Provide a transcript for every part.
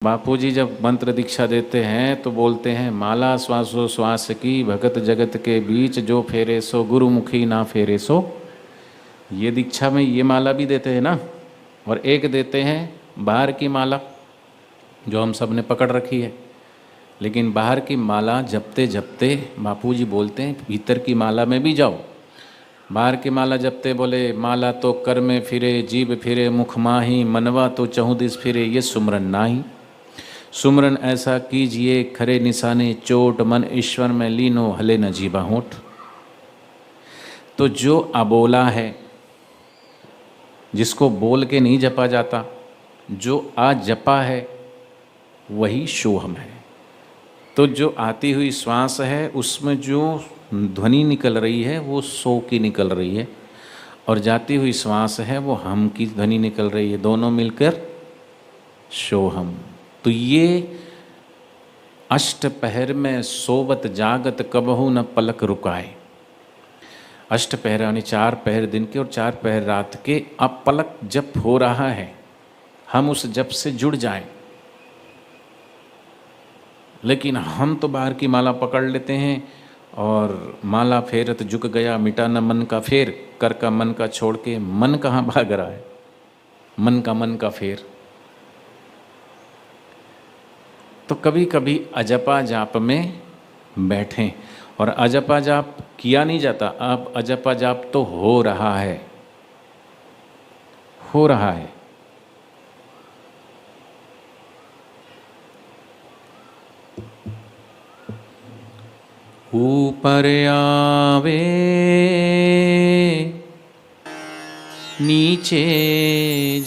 बापूजी जब मंत्र दीक्षा देते हैं तो बोलते हैं, माला श्वासो श्वास की भगत जगत के बीच, जो फेरे सो गुरुमुखी ना फेरे सो। ये दीक्षा में ये माला भी देते हैं ना, और एक देते हैं बाहर की माला जो हम सब ने पकड़ रखी है। लेकिन बाहर की माला जपते जपते बापूजी बोलते हैं भीतर की माला में भी जाओ। बाहर की माला जपते बोले, माला तो कर में फिरे जीभ फिरे मुख माही, मनवा तो चहुदिस फिरे ये सुमरन नाही। सुमरन ऐसा कीजिए खरे निशाने चोट, मन ईश्वर में लीनो हले न जीवा होठ। तो जो अबोला है, जिसको बोल के नहीं जपा जाता, जो आज जपा है वही सोहम है। तो जो आती हुई श्वास है उसमें जो ध्वनि निकल रही है वो सो की निकल रही है, और जाती हुई श्वास है वो हम की ध्वनि निकल रही है, दोनों मिलकर सोहम। तो ये अष्टपहर में सोवत जागत कबहू न पलक रुकाए। अष्टपहर यानी 4 पहर दिन के और 4 पहर रात के अब पलक जप हो रहा है, हम उस जप से जुड़ जाएं। लेकिन हम तो बाहर की माला पकड़ लेते हैं और माला फेरत झुक गया, मिटा न मन का फेर, कर का मन का छोड़ के। मन कहाँ भाग रहा है, मन का फेर। तो कभी कभी अजपा जाप में बैठें, और अजपा जाप किया नहीं जाता, अब अजपा जाप तो हो रहा है, हो रहा है। ऊपर आवे नीचे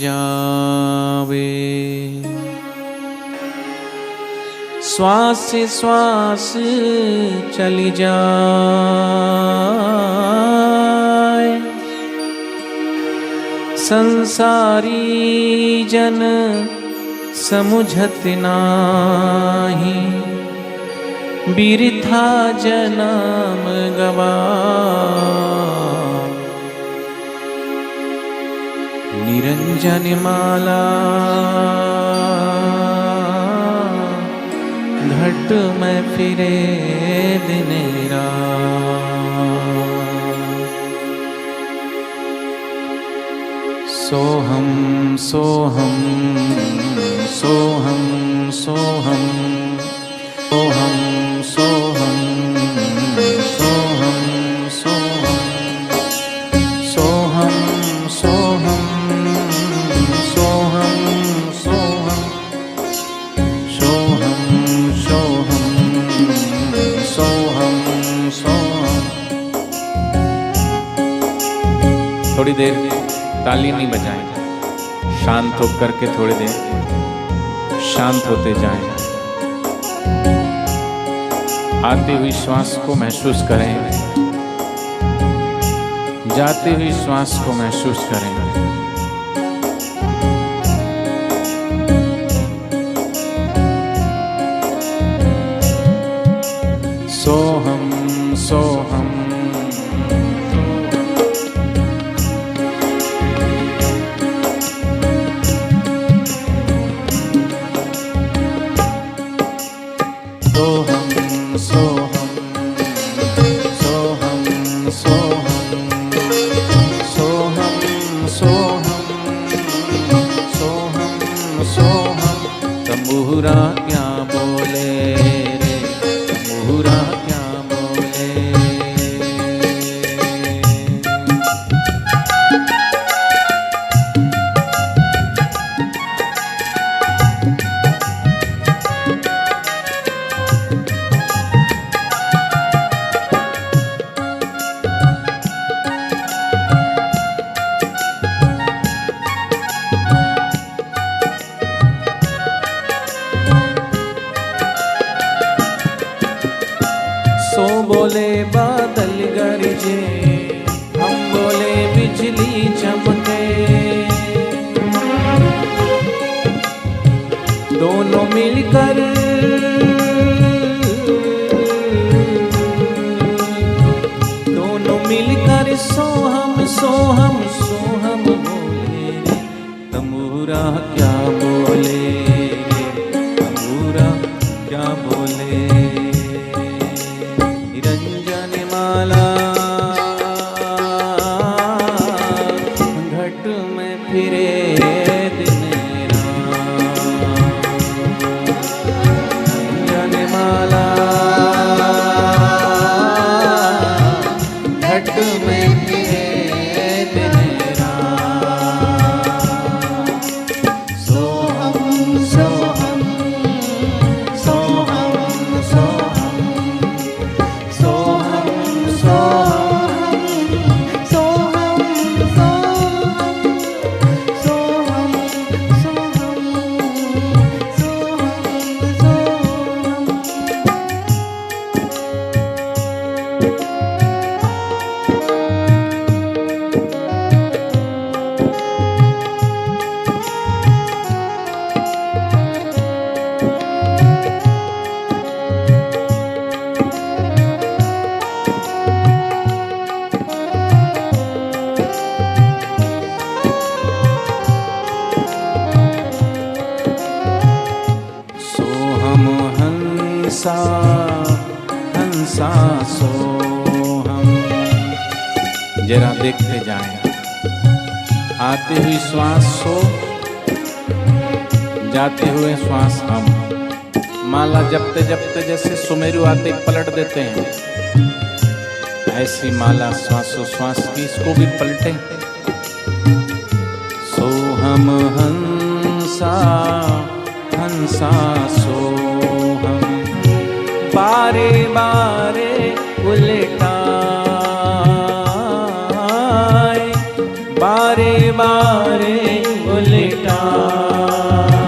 जावे, श्वास से श्वास चली जाए, संसारी जन समुझत नाही, बिरथा जन्म गवा, निरंजन माला घट में फिरे दिन रात। सोहम सोहम सोहम सोहम सोहम सोहम सोहम सोहम सोहम सोहम सोहम सोहम सोहम सोहम। थोड़ी देर ताली नहीं बजाएं, शांत होकर के थोड़ी देर शांत होते जाएं। आती हुई श्वास को महसूस करें, जाती हुई श्वास को महसूस करें। सोहम सोहम सोहम सोहम सोहम सोहम सोहम सोहम सोहम। तंबूरा क्या बोले रे, तंबूरा क्या बोले। सो बोले बादल गरजे, हम बोले बिजली चमके, दोनों मिलकर सोहम सोहम सोहम बोले, तंबूरा क्या बोले रे। क्या बोले। निरंजन माला घट में फिरे दिन रात। निरंजन माला घट में फिरे दिन रात। सोहम सोहम सोहम सोहम सोहम सोहम सोहम हंसा हंसा सोहम। जरा देखते जाएं, आते हुए श्वास सो, जाते हुए श्वास हम। माला जपते जपते जैसे सुमेरु आते पलट देते हैं, ऐसी माला श्वासोश्वास की, इसको भी पलटे। सोहम हंसा हंसा सोहम। बारे बारे उलटाए, बारे बारे उलटाए।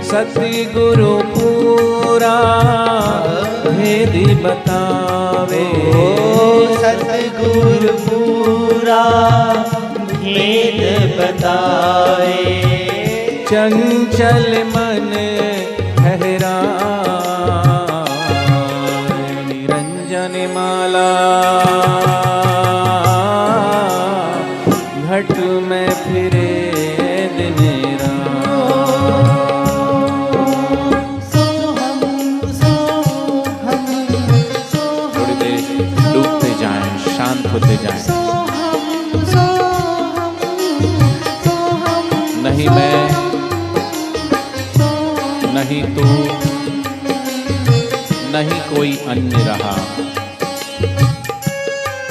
सतगुरु पूरा भेद बतावे, सतगुरु पूरा भेद बतावे। चंचल मन ठहराए। निरंजन माला घट में फिरे दिन रात। थोड़ी देर डूबते जाएं, शांत होते जाएं। नहीं मैं, नहीं तू, नहीं कोई अन्य रहा।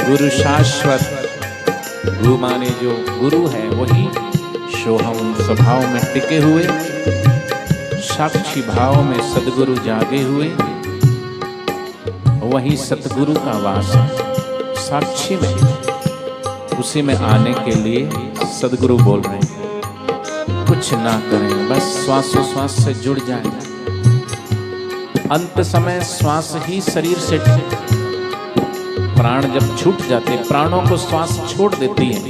गुरु शाश्वत, गुरु माने जो गुरु है वही सोहम स्वभाव में टिके हुए, साक्षी भाव में सदगुरु जागे हुए, वही सतगुरु का वास है साक्षी में। उसी में आने के लिए सदगुरु बोल रहे हैं, कुछ ना करें, बस श्वासोश्वास से जुड़ जाएं। अंत समय श्वास ही शरीर से, प्राण जब छूट जाते, प्राणों को श्वास छोड़ देती है,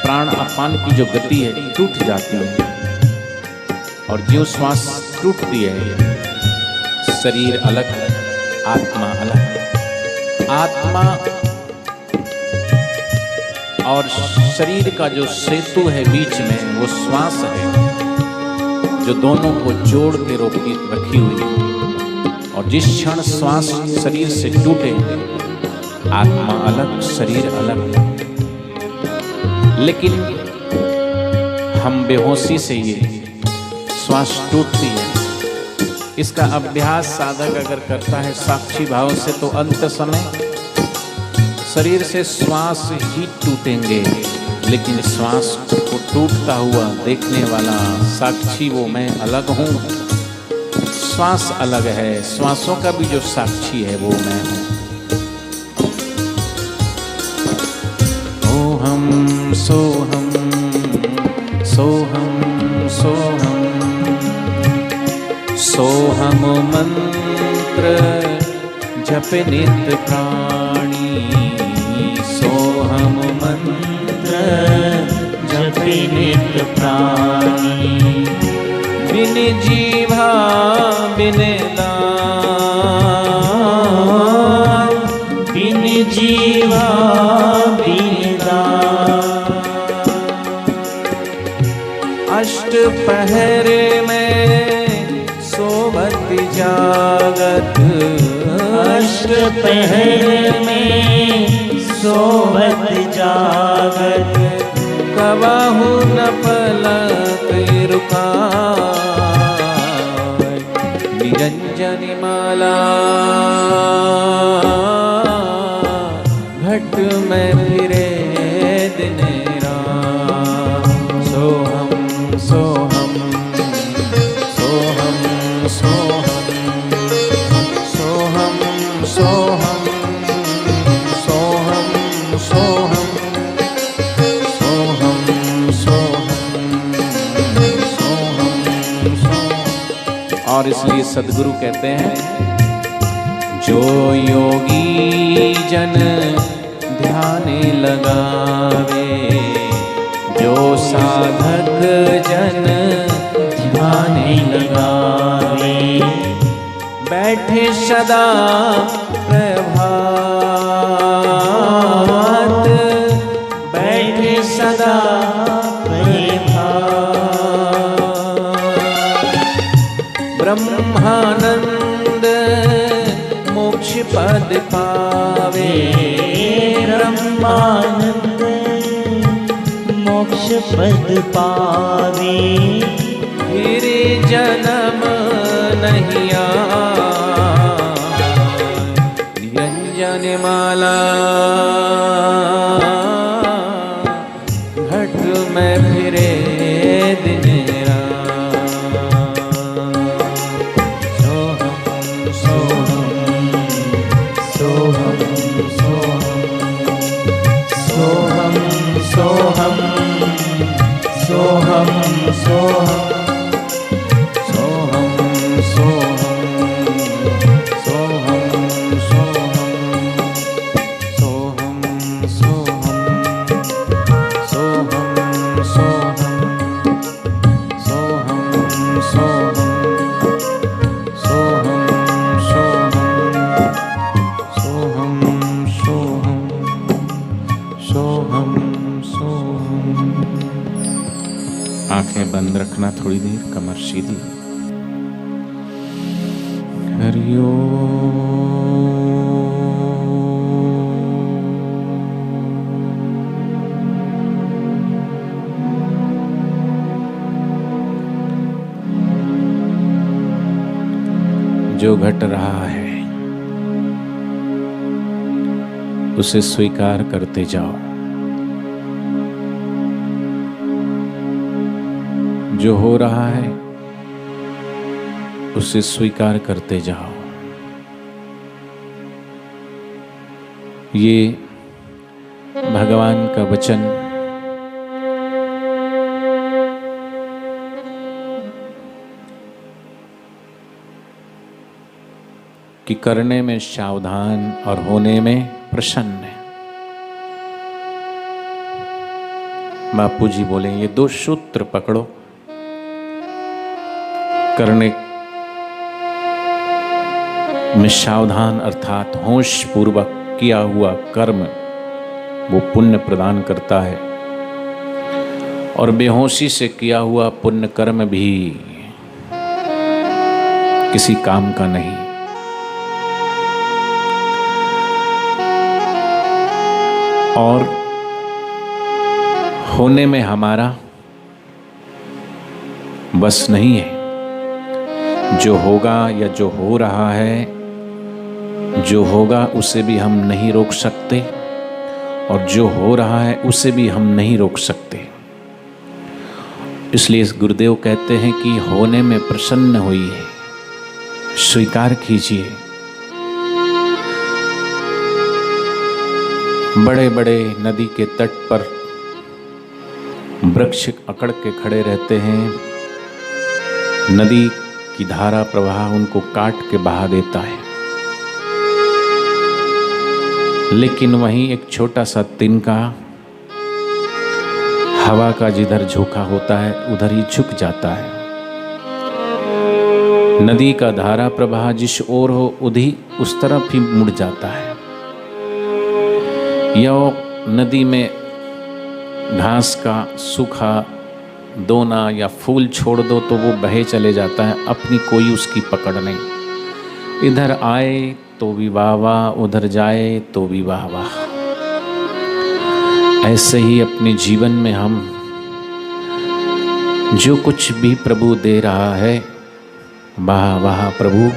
प्राण अपान की जो गति है टूट जाती है, और जो श्वास टूटती है, शरीर अलग, आत्मा अलग। आत्मा और शरीर का जो सेतु है बीच में, वो श्वास है जो दोनों को जोड़ के रखी हुई है। और जिस क्षण श्वास शरीर से टूटे, आत्मा अलग, शरीर अलग। लेकिन हम बेहोशी से ये श्वास टूटती है, इसका अभ्यास साधक अगर करता है साक्षी भाव से, तो अंत समय शरीर से श्वास ही टूटेंगे, लेकिन श्वास को टूटता हुआ देखने वाला साक्षी वो मैं अलग हूँ। श्वास अलग है, श्वासों का भी जो साक्षी है वो मैं हूँ। ओहम सोहम सोहम सोहम। सोहम मंत्र जप नित प्राणी, सोहम मंत्र जप नित प्राणी। बिन जीवा बिन दान, बिन जीवा बिन दान। अष्ट पहर में दोपहर में सोवत जागत कबाहु न पलक रुकाय। निरंजन माला घट में फिरे दिन रात। सोहम सोहम सोहम सोहम सोहम सोहम सोहम सोहम सोहम सोहम सोहम। और इसलिए सद्गुरु कहते हैं, जो योगी जन ध्याने लगावे, जो साधक जन ध्याने लगावे, बैठे सदा प्रभात, बैठे सदा प्रभात। ब्रह्मानंद मोक्ष पद पावे, ब्रह्मानंद मोक्ष पद पावे, फिर जन्म नहीं आए। निरंजन माला घट में फिरे दिन रात। सोहम सोहम सोहम सोहम सोहम सोहम सोहम आंखें बंद रखना थोड़ी देर, कमर सीधी। जो घट रहा है उसे स्वीकार करते जाओ, जो हो रहा है उसे स्वीकार करते जाओ। ये भगवान का वचन कि करने में सावधान और होने में प्रसन्न है। बापू जी बोले, ये दो सूत्र पकड़ो। करने में सावधान अर्थात होश पूर्वक किया हुआ कर्म वो पुण्य प्रदान करता है, और बेहोशी से किया हुआ पुण्य कर्म भी किसी काम का नहीं। और होने में हमारा बस नहीं है। जो होगा या जो हो रहा है, जो होगा उसे भी हम नहीं रोक सकते, और जो हो रहा है उसे भी हम नहीं रोक सकते। इसलिए गुरुदेव कहते हैं कि होने में प्रसन्न होइए, स्वीकार कीजिए। बड़े बड़े नदी के तट पर वृक्ष अकड़ के खड़े रहते हैं, नदी की धारा प्रवाह उनको काट के बहा देता है, लेकिन वहीं एक छोटा सा तिनका हवा का जिधर झोंका होता है उधर ही झुक जाता है। नदी का धारा प्रवाह जिस ओर हो उस तरफ ही मुड़ जाता है। या नदी में घास का सूखा दोना या फूल छोड़ दो तो वो बहे चले जाता है, अपनी कोई उसकी पकड़ नहीं। इधर आए तो भी वाह वाह, उधर जाए तो भी वाह वाह। ऐसे ही अपने जीवन में हम जो कुछ भी प्रभु दे रहा है, वाह वाह प्रभु।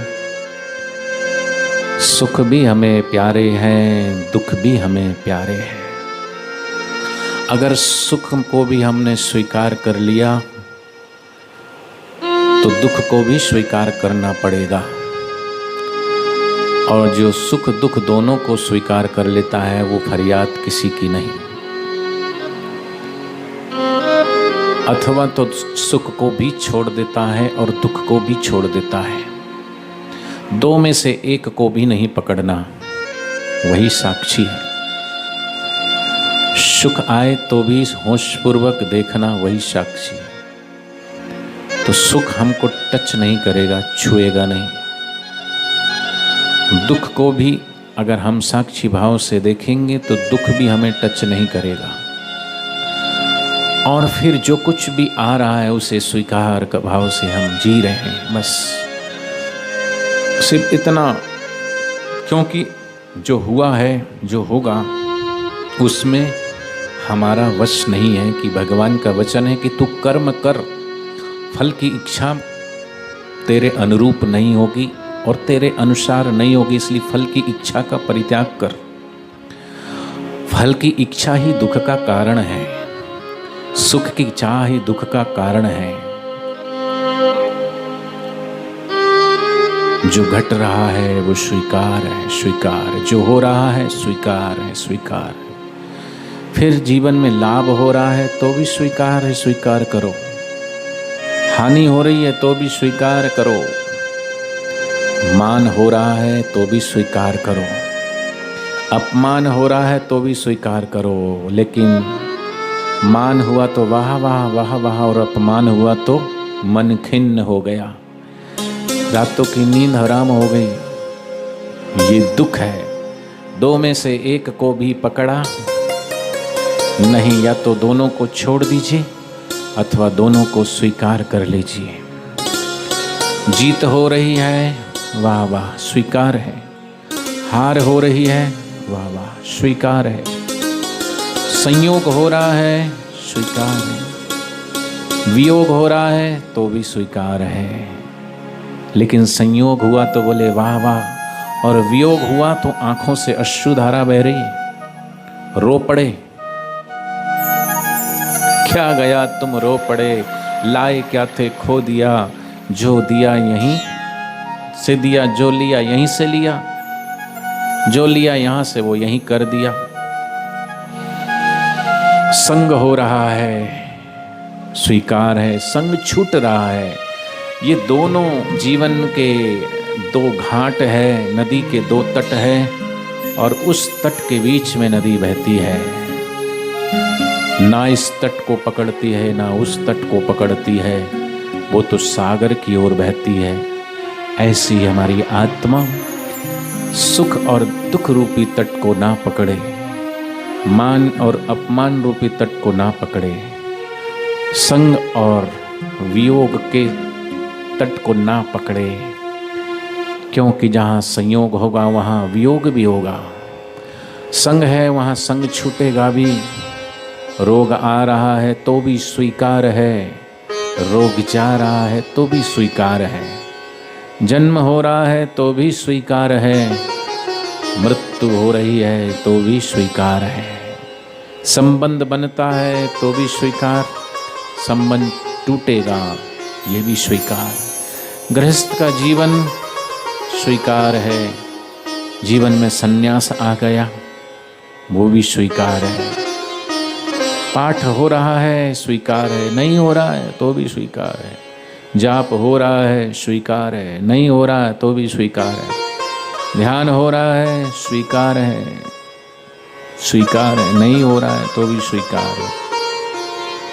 सुख भी हमें प्यारे हैं, दुख भी हमें प्यारे हैं। अगर सुख को भी हमने स्वीकार कर लिया तो दुख को भी स्वीकार करना पड़ेगा। और जो सुख दुख दोनों को स्वीकार कर लेता है वो फरियाद किसी की नहीं। अथवा तो सुख को भी छोड़ देता है और दुख को भी छोड़ देता है। दो में से एक को भी नहीं पकड़ना, वही साक्षी है। सुख आए तो भी होशपूर्वक देखना, वही साक्षी है। तो सुख हमको टच नहीं करेगा, छुएगा नहीं। दुख को भी अगर हम साक्षी भाव से देखेंगे तो दुख भी हमें टच नहीं करेगा। और फिर जो कुछ भी आ रहा है उसे स्वीकार का भाव से हम जी रहे हैं, बस सिर्फ इतना। क्योंकि जो हुआ है, जो होगा, उसमें हमारा वश नहीं है। कि भगवान का वचन है कि तू कर्म कर, फल की इच्छा तेरे अनुरूप नहीं होगी और तेरे अनुसार नहीं होगी, इसलिए फल की इच्छा का परित्याग कर। फल की इच्छा ही दुख का कारण है, सुख की चाह ही दुख का कारण है। जो घट रहा है वो स्वीकार है, स्वीकार। जो हो रहा है स्वीकार है, स्वीकार। फिर जीवन में लाभ हो रहा है तो भी स्वीकार है, स्वीकार करो। हानि हो रही है तो भी स्वीकार करो। मान हो रहा है तो भी स्वीकार करो। अपमान हो रहा है तो भी स्वीकार करो। लेकिन मान हुआ तो वाह वाह वाह वाह, और अपमान हुआ तो मन खिन्न हो गया, रातों की नींद हराम हो गई। ये दुख है। दो में से एक को भी पकड़ा नहीं, या तो दोनों को छोड़ दीजिए अथवा दोनों को स्वीकार कर लीजिए। जीत हो रही है, वाह वाह, स्वीकार है। हार हो रही है, वाह वाह, स्वीकार है। संयोग हो रहा है, स्वीकार है। वियोग हो रहा है तो भी स्वीकार है। लेकिन संयोग हुआ तो बोले वाह वाह, और वियोग हुआ तो आंखों से अश्रुधारा बह रही, रो पड़े। क्या गया तुम रो पड़े, लाए क्या थे खो दिया, जो दिया यहीं से दिया, जो लिया यहीं से लिया, जो लिया यहां से वो यहीं कर दिया। संग हो रहा है, स्वीकार है। संग छूट रहा है। ये दोनों जीवन के दो घाट है, नदी के दो तट है, और उस तट के बीच में नदी बहती है। ना इस तट को पकड़ती है ना उस तट को पकड़ती है, वो तो सागर की ओर बहती है। ऐसी हमारी आत्मा सुख और दुख रूपी तट को ना पकड़े, मान और अपमान रूपी तट को ना पकड़े, संग और वियोग के तट को ना पकड़े। क्योंकि जहाँ संयोग होगा वहाँ वियोग भी होगा। संग है वहाँ संग छूटेगा भी। रोग आ रहा है तो भी स्वीकार है, रोग जा रहा है तो भी स्वीकार है। जन्म हो रहा है तो भी स्वीकार है, मृत्यु हो रही है तो भी स्वीकार है। संबंध बनता है तो भी स्वीकार, संबंध टूटेगा ये भी स्वीकार। गृहस्थ का जीवन स्वीकार है। जीवन में संन्यास आ गया वो भी स्वीकार है। पाठ हो रहा है स्वीकार है, नहीं हो रहा है तो भी स्वीकार है। जाप हो रहा है स्वीकार है, नहीं हो रहा है तो भी स्वीकार है। ध्यान हो रहा है स्वीकार है, स्वीकार है। नहीं हो रहा है तो भी स्वीकार है।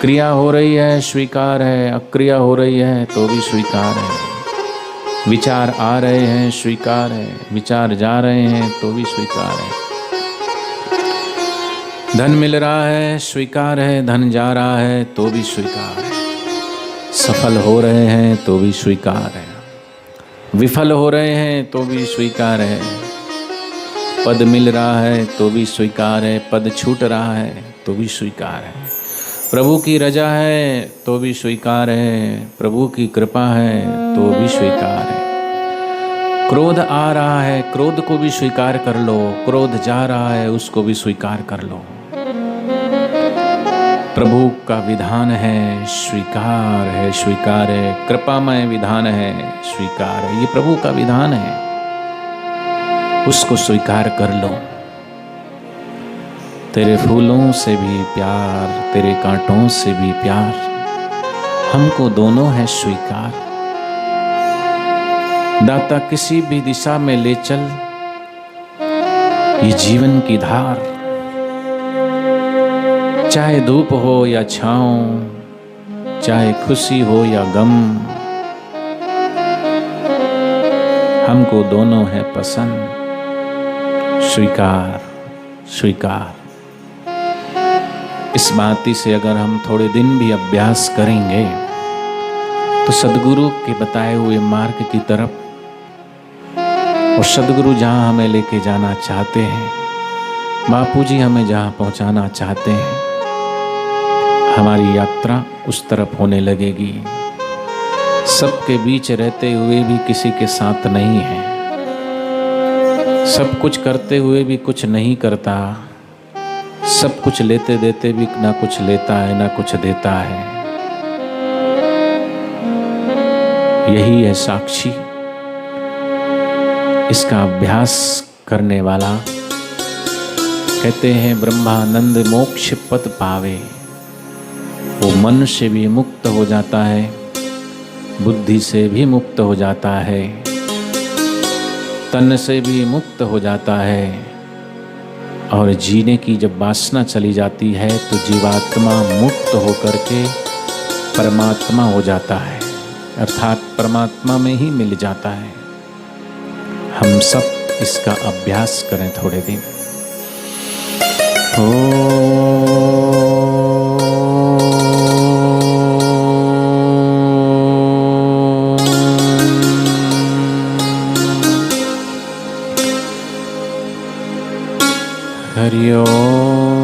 क्रिया हो रही है स्वीकार है, अक्रिया हो रही है तो भी स्वीकार है। विचार आ रहे हैं स्वीकार है, विचार जा रहे हैं तो भी स्वीकार है। धन मिल रहा है स्वीकार है, धन जा रहा है तो भी स्वीकार है। सफल हो रहे हैं तो भी स्वीकार है, विफल हो रहे हैं तो भी स्वीकार है। पद मिल रहा है तो भी स्वीकार है, पद छूट रहा है तो भी स्वीकार है। प्रभु की रजा है तो भी स्वीकार है, प्रभु की कृपा है तो भी स्वीकार है। क्रोध आ रहा है, क्रोध को भी स्वीकार कर लो, क्रोध जा रहा है उसको भी स्वीकार कर लो। प्रभु का विधान है, स्वीकार है, स्वीकार है। कृपामय विधान है, स्वीकार है। ये प्रभु का विधान है, उसको स्वीकार कर लो। तेरे फूलों से भी प्यार, तेरे कांटों से भी प्यार, हमको दोनों है स्वीकार। दाता किसी भी दिशा में ले चल, ये जीवन की धार, चाहे धूप हो या छाँव, चाहे खुशी हो या गम, हमको दोनों है पसंद। स्वीकार, स्वीकार। इस बाती से अगर हम थोड़े दिन भी अभ्यास करेंगे तो सदगुरु के बताए हुए मार्ग की तरफ, और सदगुरु जहाँ हमें लेके जाना चाहते हैं, बापूजी हमें जहाँ पहुँचाना चाहते हैं, हमारी यात्रा उस तरफ होने लगेगी। सबके बीच रहते हुए भी किसी के साथ नहीं है, सब कुछ करते हुए भी कुछ नहीं करता, सब कुछ लेते देते भी ना कुछ लेता है ना कुछ देता है। यही है साक्षी। इसका अभ्यास करने वाला, कहते हैं ब्रह्मानंद मोक्ष पद पावे। वो मन से भी मुक्त हो जाता है, बुद्धि से भी मुक्त हो जाता है, तन से भी मुक्त हो जाता है, और जीने की जब वासना चली जाती है तो जीवात्मा मुक्त होकर के परमात्मा हो जाता है, अर्थात परमात्मा में ही मिल जाता है। हम सब इसका अभ्यास करें थोड़े दिन। हरि ओम।